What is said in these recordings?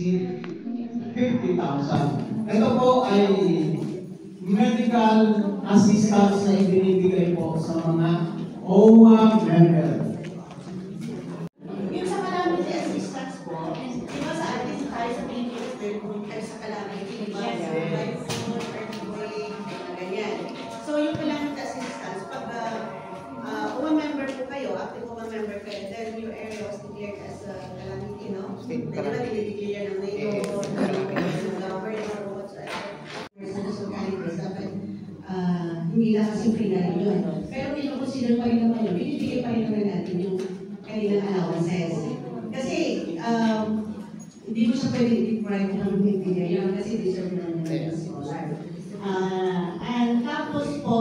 exceed 50,000. Ito po ay medical assistance na ibinibigay po sa mga OWA member. Yung sa calamity assistance po, di ba sa atin tayo sa Pilipinas, meron tayo sa calamity, di ba? Earthquake, ganyan. So yung calamity assistance, pag OWA member po kayo, active OWA member kayo, then your area was declared as a calamity, no? Di ba dinideclare ng NATO, ng government, or whatsoever. Hindi lang kasi free na rin yun. Pero pinakonsider pa rin naman yun, binibigay pa rin naman natin yung kanilang allowances. Kasi, hindi mo siya pwedeng deprive ng bibigay yun kasi deserve na nila yung scholar. And tapos po,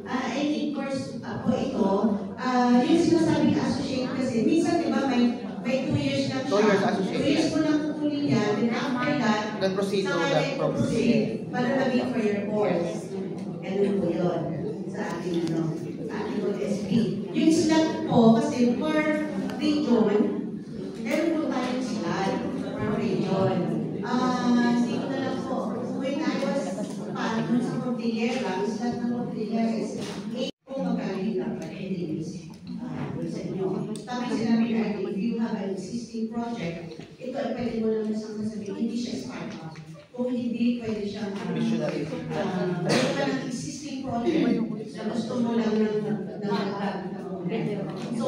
any course po ito, yung sinasabing associate kasi, minsan diba may 2 years lang siya. 2 years mo lang kukunin yan, then after that, saka na proceed para maging for your course. Ganun po yun sa ating OSP. Yung slot po, kasi per region, meron po tayong slot per region. Hindi ko na lang po, when I was sa Cordillera, ang slot ng Cordillera is 8 po magkalit ang pag-edits sa inyo. Tama yung sinabi na, if you have an existing project, ito ay pwede mo lang nasang sasabihin, hindi siya start-up. Kung hindi, pwede siyang missionary. Meron ka ng existing project na gusto mo lang so,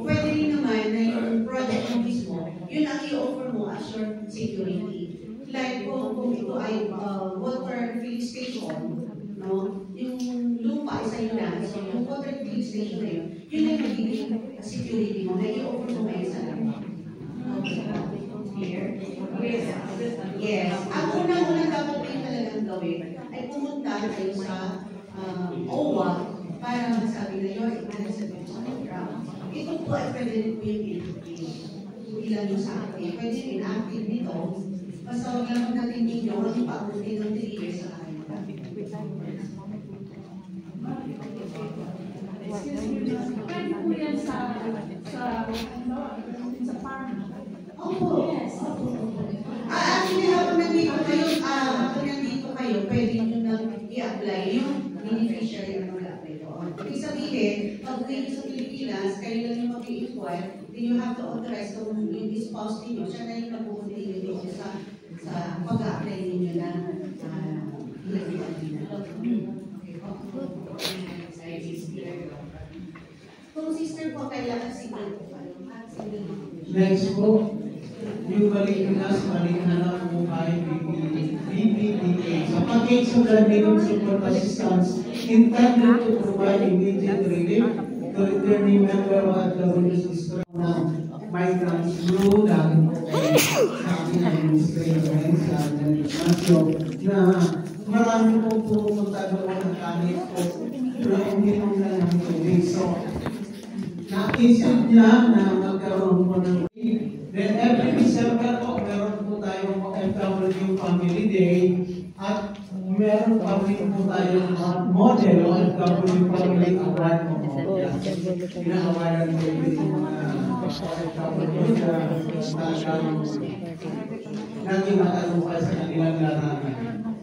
pwede rin naman na yung project mo mismo, yun ang i-offer mo as your security. Like kung ito ay water filling station, no? Yung lupa isa yun na, so yung water filling station na yun, yun ay magiging security mo, na i-offer mo kayo sa lahat. Here? Yes. Ang unang-unang dapat kayo talagang gawin ay pumunta kayo sa OWA para masabi na yun, i-manage sa program. Ito po ay pwede rin po yung ilan yung sa akin. Pwede rin active dito. Basta huwag lang natin ninyo, huwag yung pag-uti ng 3 years sa akin. Excuse me, pwede po yan sa farm. Opo. Yes. Actually, habang nandito kayo, pwede nyo nang i-apply yung beneficiary na mag-apply doon. Ibig sabihin, pag uwi nyo sa Pilipinas, kayo lang yung mag-i-inquire, then you have to authorize kung yung spouse ninyo, siya na yung mag-continue doon sa pag-apply ninyo na kung sister po, kailangan siguro po. Next po, yung Pilipinas, Palihanap Buhay, BPDA. Sa package of the minimum support assistance intended to provide immediate relief to returning member of the Police District ng migrants through dahil sa ating administration sa administrasyon na marami po pumunta doon ng kanit po pero uminom na ng tubig. So, naisip niya na magkaroon po ng then every December po, meron po tayong FW Family Day at meron pa rin po tayong model o FW Family Award po. Pinakawalan po yung mga FW na talagang naging matalukay sa kanilang larangan.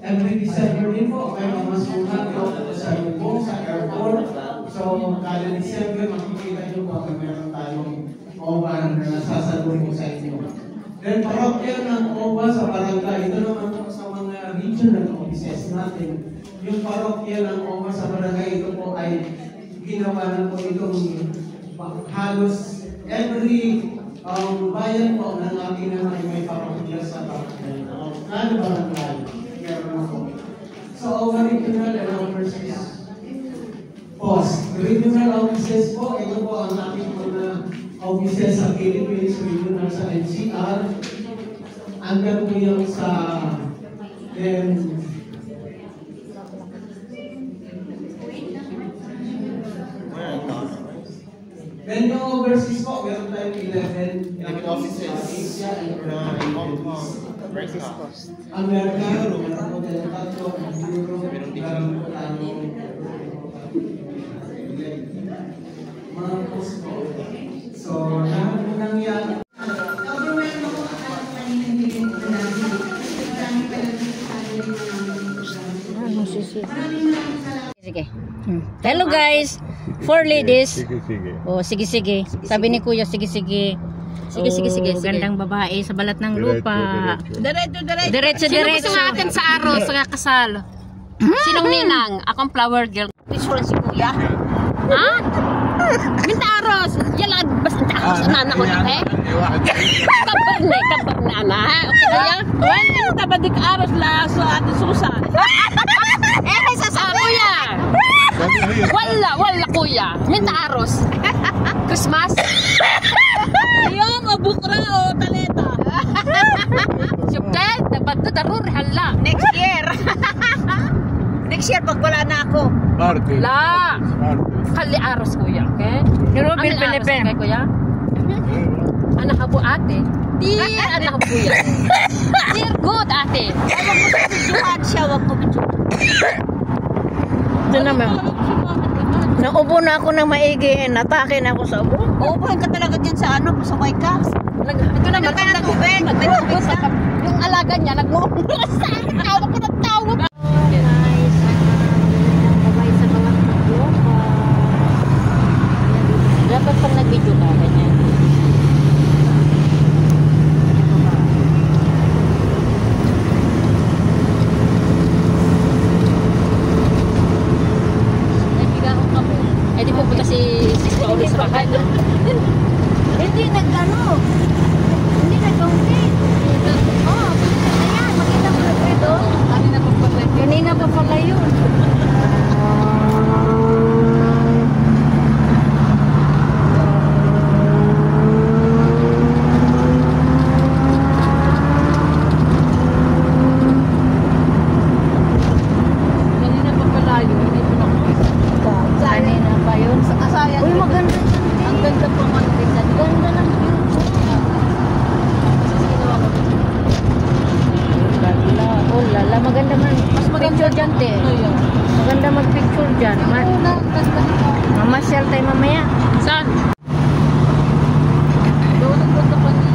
Every December din po, may mamasukan po sa lubong, sa airport. So, kada December, makikita nyo po kung meron tayong OWA na nasasalubong sa inyo. Then, parokyal ng OWA sa barangay. Ito naman po sa mga regional offices natin. Yung parokyal ng OWA sa barangay, ito po ay ginawa na po itong halos every bayan po ng ating naman may parokyal sa barangay. Ano barangay? Meron ako. So, OWA regional and overseas post. Regional offices po, ito po ang ating mga offices sa Philippines, regional sa NCR. Hanggang po yung sa then yung overseas po, meron tayong 11 offices America, meron po tayong tatlo, Europe, meron po tayong mga post po. So, lahat po nangyari. Government mo ang kanina Ano sisi? Maraming salamat. Sige. Hello guys. 4 ladies. Sige. Oh, sige. Sabi ni Kuya, sige. Sige. Gandang babae sa balat ng lupa. Diretso. Gusto natin sa aros, sa kasal. Sinong ninang? Akong flower girl. Gusto lang si Kuya. Ha? Minta aros. Yala, basta aros ang anak ko dito. Kabar na ana. Okay na yan? Wala, tabadik aros la sa ating Susan. Kuya. Wala kuya. Minta aros. Christmas. Yung bukra o taleta. Subdad, dapat to darur hala. Next year. Next year pag wala na ako. La. Kali aros kuya, okay? Pero Ang aros kay kuya. Anak ka po ate. Dear anak po yan. Dear good ate. Wag mo sa videohan siya, wag mo videohan. Ito naman. Naubo na ako ng maigi. Natake na ako sa ubo. Uubuhin ka talaga dyan sa ano, pasakay ka. Ito naman ang nag-tubig. Yung alaga niya, nag-uubos sa akin. Tawag ko ng tawag. Guys, babay sa mga lupa. Dapat pag nag-video ka, ganyan. Eh di pupunta si Paulo sa bahay. Hindi nag-ano. Hindi nag-counting. Oh, ayan, makita mo na ito. Kanina pa pala yun. Kanina pa pala yun. Kanina pa yun. Uy, maganda yun. Ang ganda po ang tingnan. Ganda ng view. Oh lala, maganda man. Mas picture dyan, te. Maganda mag-picture dyan. Mamasyal tayo mamaya. Saan? Doon ang punta pa niya.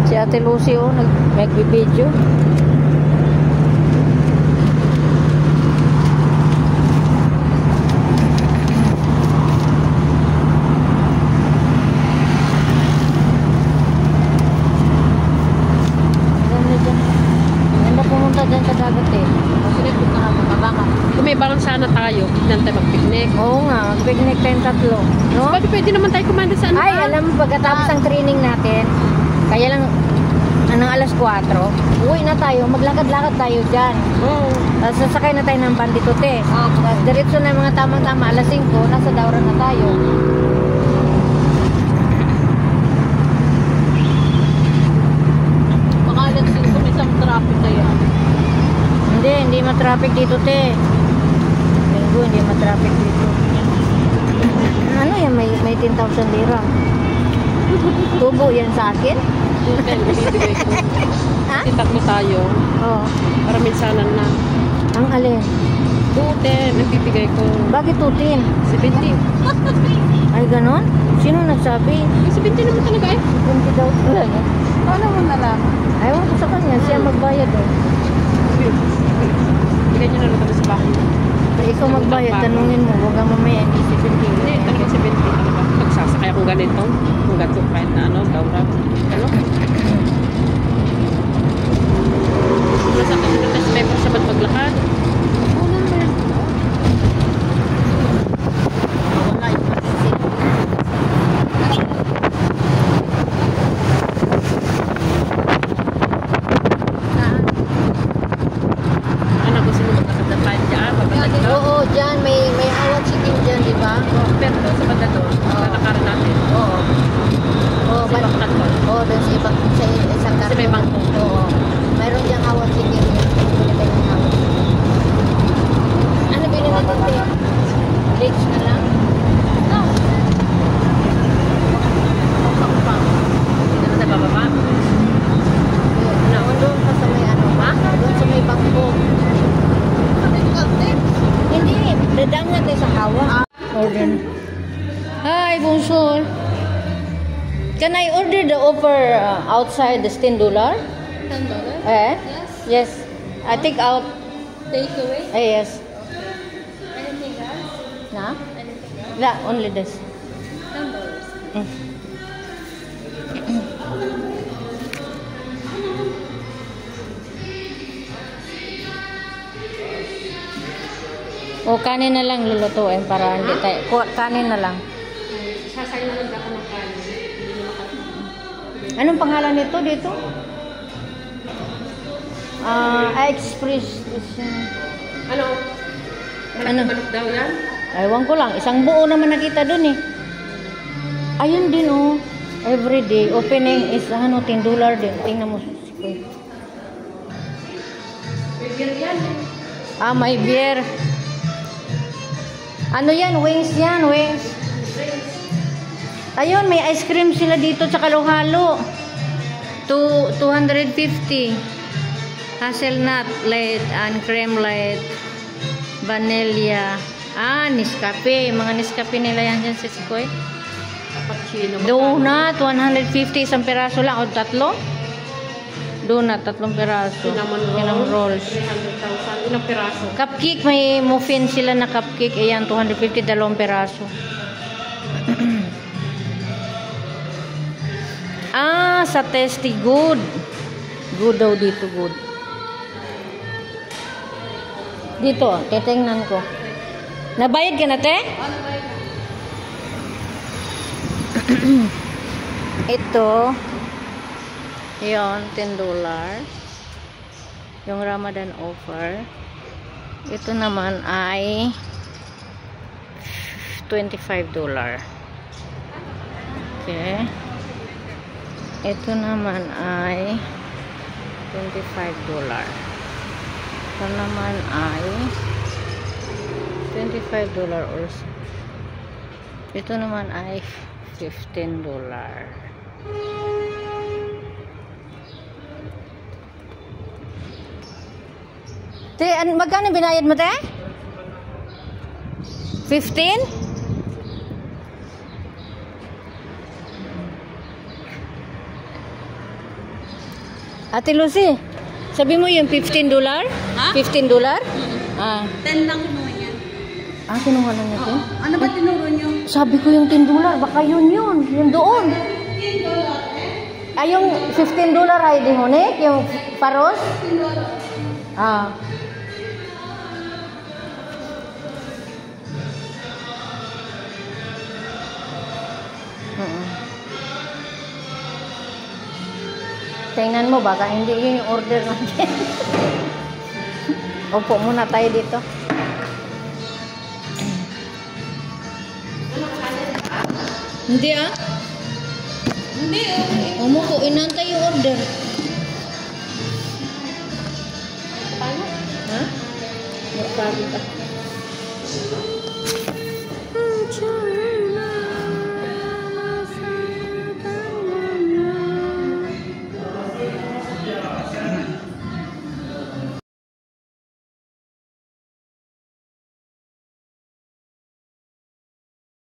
Si Ate Lucy, oh, nag-video. Ganda pumunta dyan sa dagat, eh. Sige, punta ka mabaka. Kung may barang sana tayo, tignan tayo mag-picnic. Oo nga, mag-picnic tayong tatlo. No? Pwede naman tayo kumanda sa ano. Ay, alam mo, pagkatapos ng training natin, kaya lang, anong alas 4, uwi na tayo, maglakad-lakad tayo dyan. Oo. Tapos sasakay na tayo ng bandito, te. Oo. Tapos diretso na yung mga tamang-tama, alas 5, nasa Daura na tayo. Baka alas 5, may isang traffic na yan. Hindi matraffic dito, te. Linggo, hindi matraffic dito. Ano yan, may 10,000 lira. Tubo yan sa akin? Hotel, bibigay ko. Ha? Sitat mo tayo. Oo. Para minsanan na. Ang alin? Hotel, nagbibigay ko. Bakit tutin? 70. Ay, ganon? Sino nagsabi? 70 naman talaga eh. 20 daw. Talaga? Paano mo nalaman? Ayaw ko sa kanya, siya magbayad eh. Bigay nyo na lang kami sa bahay. Ikaw magbayad, tanungin mo, huwag kang mamaya, hindi si Hindi, talaga 70 talaga. Magsasakay akong ganito. Kung ganito kahit na ano, Daura. Ano? Nasa akin na test paper siya ba't maglakad? Oo naman. Ano gusto mo magkakadapan dyan? Babalik ka? Oo, dyan, may awat chicken dyan, di ba? Pero doon sa banda doon, lalakaran natin. Oo. Oo, Sa ibang kanto. Oo, doon sa ibang, sa isang Kasi may bangko. Oo. Mayroon diyang awat chicken. Bili tayo ng awat. Ano bili natin, te? Legs na lang? No. Hindi naman tayo bababa. No, doon pa sa may ano, ha? Doon sa may bangko. Hindi, dadaan nga tayo sa hawa. Order. Hi, bonjour. Can I order the offer outside the $10? $10? Eh? Yes. I take out. Take away? Yes. Anything else? Na? Anything else? La, only this. $10. O kanin na lang lulutuin para hindi tayo. Kanin na lang. Sasayunod ako ng kanin. Hindi mo makakain. Anong pangalan nito dito? Express. Ano? Ano? Manok daw yan? Ewan ko lang. Isang buo naman nakita dun eh. Ayun din oh. Everyday. Opening is $10 din. Tingnan mo. May beer yan. May beer. Ano yan? Wings yan. Wings. Ayun, may ice cream sila dito tsaka halo-halo. 250. Hazelnut light and cream light. Vanilla. Nescafe. Mga Nescafe nila yan dyan sa Sikoy. Cappuccino. Donut, 150. Isang peraso lang. O tatlo? Donut, 3 peraso. Cinnamon rolls. 300,000. Ilang piraso? Cupcake, may muffin sila na cupcake. Ayan, 250, 2 peraso. Sa Tasty Good. Good daw dito, good. Dito, titingnan ko. Nabayad ka na, te? Ito. Yun, $10. Yung Ramadan offer. Ito naman ay $25. Okay. Ito naman ay $25. Ito naman ay $25 also. Ito naman ay $15. Te, magkano binayad mo, te? 15? Ate Lucy, sabi mo yung $15? Ha? $15? 10 lang kinuha niya. Kinuha na niya, te? Ano ba tinuro niyo? Sabi ko yung $10, baka yun. Yung doon. Yung $15 ay di honek, yung paros? Tingnan mo, baka hindi yun yung order natin. Upo muna tayo dito. Hindi Hindi umupo, inantay yung order. Paano? Ha? Magpagod ka.